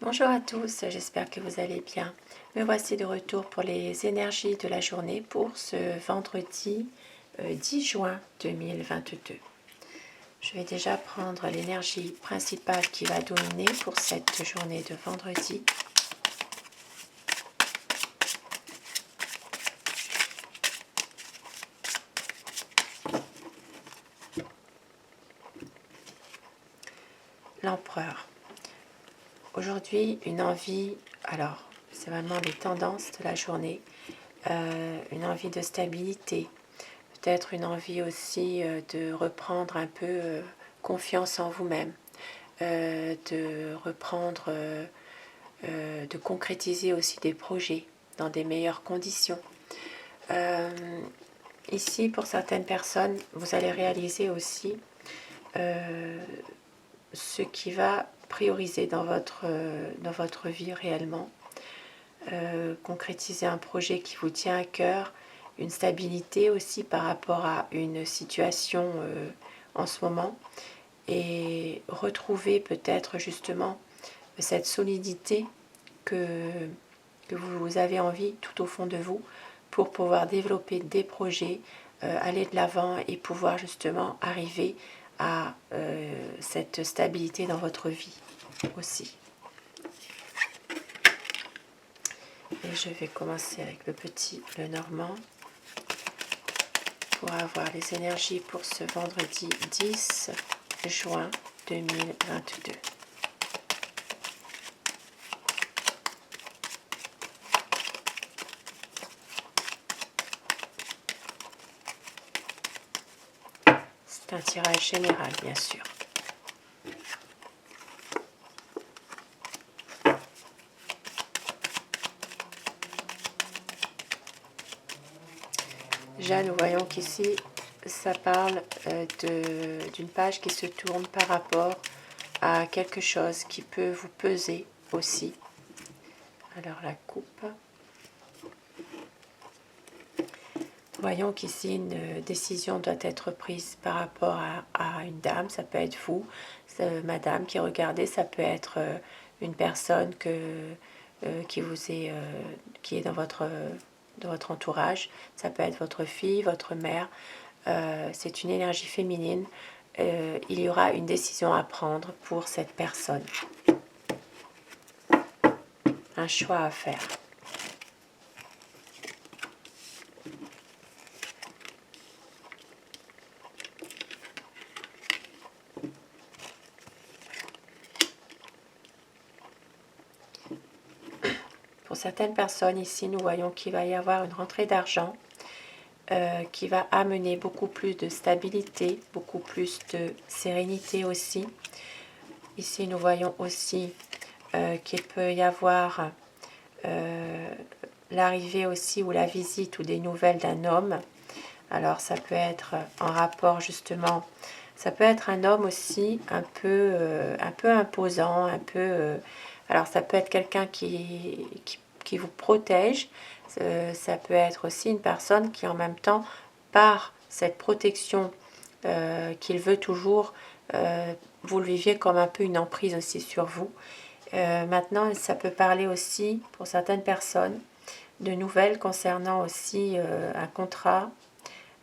Bonjour à tous, j'espère que vous allez bien. Me voici de retour pour les énergies de la journée pour ce vendredi 10 juin 2022. Je vais déjà prendre l'énergie principale qui va dominer pour cette journée de vendredi. L'empereur. Aujourd'hui, une envie, alors c'est vraiment les tendances de la journée, une envie de stabilité, peut-être une envie aussi de reprendre un peu confiance en vous-même, de reprendre, de concrétiser aussi des projets dans des meilleures conditions. Ici, pour certaines personnes, vous allez réaliser aussi ce qui va prioriser dans votre vie réellement. Concrétiser un projet qui vous tient à cœur, une stabilité aussi par rapport à une situation en ce moment, et retrouver peut-être justement cette solidité que vous avez envie tout au fond de vous pour pouvoir développer des projets, aller de l'avant et pouvoir justement arriver à cette stabilité dans votre vie aussi. Et je vais commencer avec le normand, pour avoir les énergies pour ce vendredi 10 juin 2022. C'est un tirage général, bien sûr. Déjà, nous voyons qu'ici, ça parle d'une page qui se tourne par rapport à quelque chose qui peut vous peser aussi. Alors, la coupe. Voyons qu'ici, une décision doit être prise par rapport à une dame. Ça peut être vous, madame, qui regardez. Ça peut être une personne qui est dans votre entourage. Ça peut être votre fille, votre mère. C'est une énergie féminine. Il y aura une décision à prendre pour cette personne. Un choix à faire. Pour certaines personnes ici, nous voyons qu'il va y avoir une rentrée d'argent qui va amener beaucoup plus de stabilité, beaucoup plus de sérénité aussi. Ici, nous voyons aussi qu'il peut y avoir l'arrivée aussi ou la visite ou des nouvelles d'un homme. Alors, ça peut être en rapport justement, ça peut être un homme aussi un peu imposant, un peu... alors, ça peut être quelqu'un qui vous protège. Ça peut être aussi une personne qui en même temps, par cette protection qu'il veut toujours, vous le viviez comme un peu une emprise aussi sur vous. Maintenant, ça peut parler aussi, pour certaines personnes, de nouvelles concernant aussi un contrat,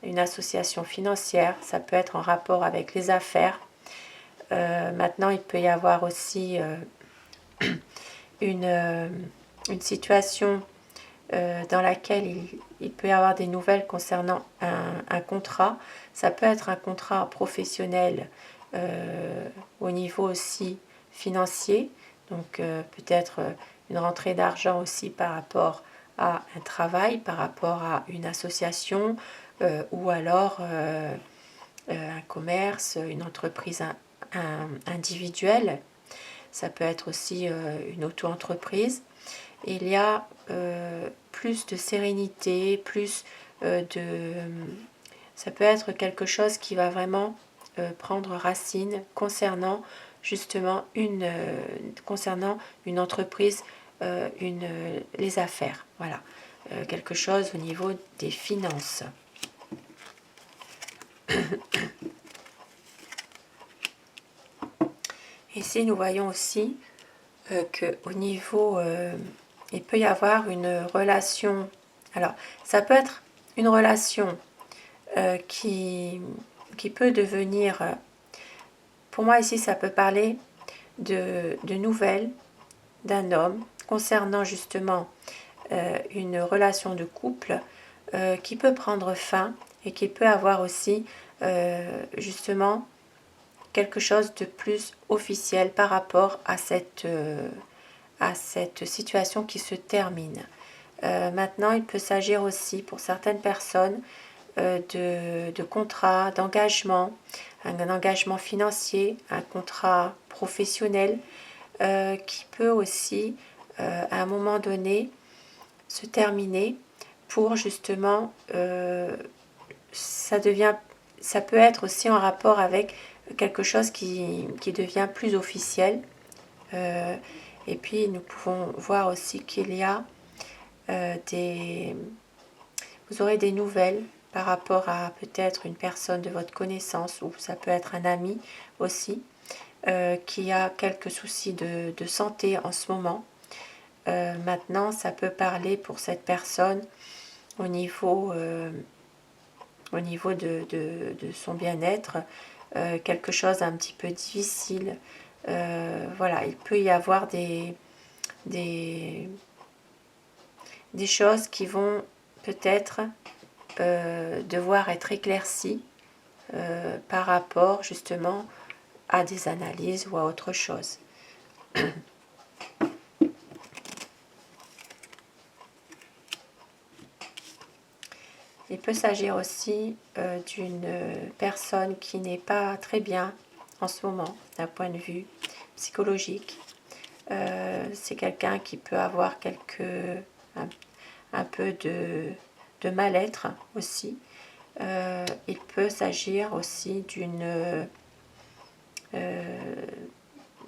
une association financière. Ça peut être en rapport avec les affaires. Maintenant, il peut y avoir aussi une situation dans laquelle il peut y avoir des nouvelles concernant un contrat. Ça peut être un contrat professionnel au niveau aussi financier. Donc peut-être une rentrée d'argent aussi par rapport à un travail, par rapport à une association ou alors un commerce, une entreprise individuelle. Ça peut être aussi une auto-entreprise. Il y a plus de sérénité, plus de... Ça peut être quelque chose qui va vraiment prendre racine concernant justement concernant une entreprise, les affaires. Voilà, quelque chose au niveau des finances. Ici, nous voyons aussi qu'au niveau, il peut y avoir une relation. Alors, ça peut être une relation qui peut devenir, pour moi ici, ça peut parler de nouvelles d'un homme concernant justement une relation de couple qui peut prendre fin et qui peut avoir aussi justement quelque chose de plus officiel par rapport à cette situation qui se termine. Maintenant, il peut s'agir aussi pour certaines personnes de contrats, d'engagement, un engagement financier, un contrat professionnel qui peut aussi, à un moment donné, se terminer pour justement, ça peut être aussi en rapport avec quelque chose qui devient plus officiel. Et puis nous pouvons voir aussi qu'il y a vous aurez des nouvelles par rapport à peut-être une personne de votre connaissance, ou ça peut être un ami aussi, qui a quelques soucis de santé en ce moment. Maintenant, ça peut parler pour cette personne au niveau de son bien-être, quelque chose un petit peu difficile. Voilà, il peut y avoir des choses qui vont peut-être devoir être éclaircies par rapport justement à des analyses ou à autre chose. Il peut s'agir aussi d'une personne qui n'est pas très bien en ce moment d'un point de vue psychologique. C'est quelqu'un qui peut avoir un peu de mal-être aussi. Il peut s'agir aussi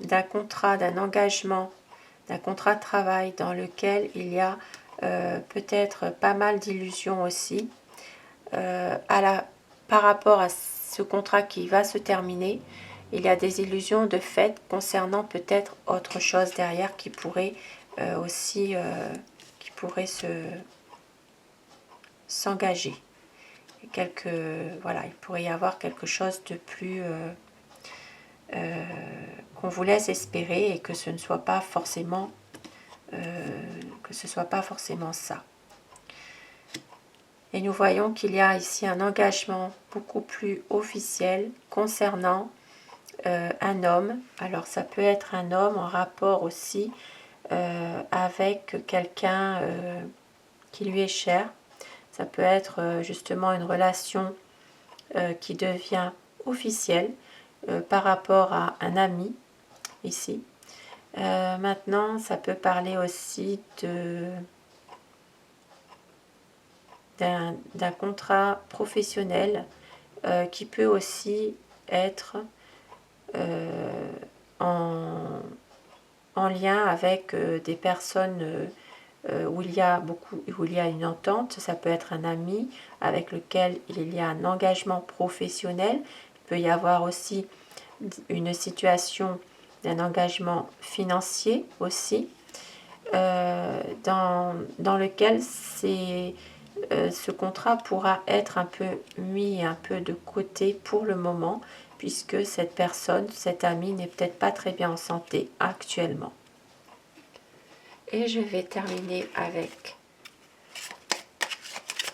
d'un contrat, d'un engagement, d'un contrat de travail dans lequel il y a peut-être pas mal d'illusions aussi. Par rapport à ce contrat qui va se terminer, il y a des illusions de fait concernant peut-être autre chose derrière qui pourrait aussi s'engager. Voilà, il pourrait y avoir quelque chose de plus qu'on vous laisse espérer et que ce ne soit pas forcément ça. Et nous voyons qu'il y a ici un engagement beaucoup plus officiel concernant un homme. Alors ça peut être un homme en rapport aussi avec quelqu'un qui lui est cher. Ça peut être justement une relation qui devient officielle par rapport à un ami ici. Maintenant, ça peut parler aussi d'un contrat professionnel qui peut aussi être en lien avec des personnes où il y a une entente. Ça peut être un ami avec lequel il y a un engagement professionnel. Il peut y avoir aussi une situation d'un engagement financier aussi, dans lequel ce contrat pourra être un peu mis un peu de côté pour le moment, puisque cette personne, cet ami n'est peut-être pas très bien en santé actuellement. Et je vais terminer avec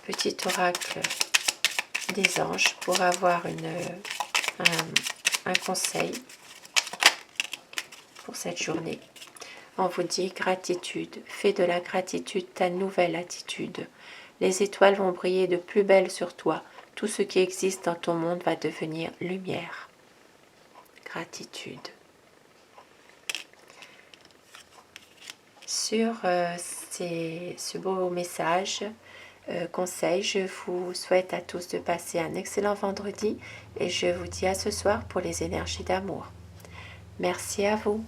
petit oracle des anges pour avoir un conseil pour cette journée. On vous dit gratitude, fais de la gratitude ta nouvelle attitude. Les étoiles vont briller de plus belle sur toi. Tout ce qui existe dans ton monde va devenir lumière. Gratitude. Sur ce beau message, conseil, je vous souhaite à tous de passer un excellent vendredi et je vous dis à ce soir pour les énergies d'amour. Merci à vous.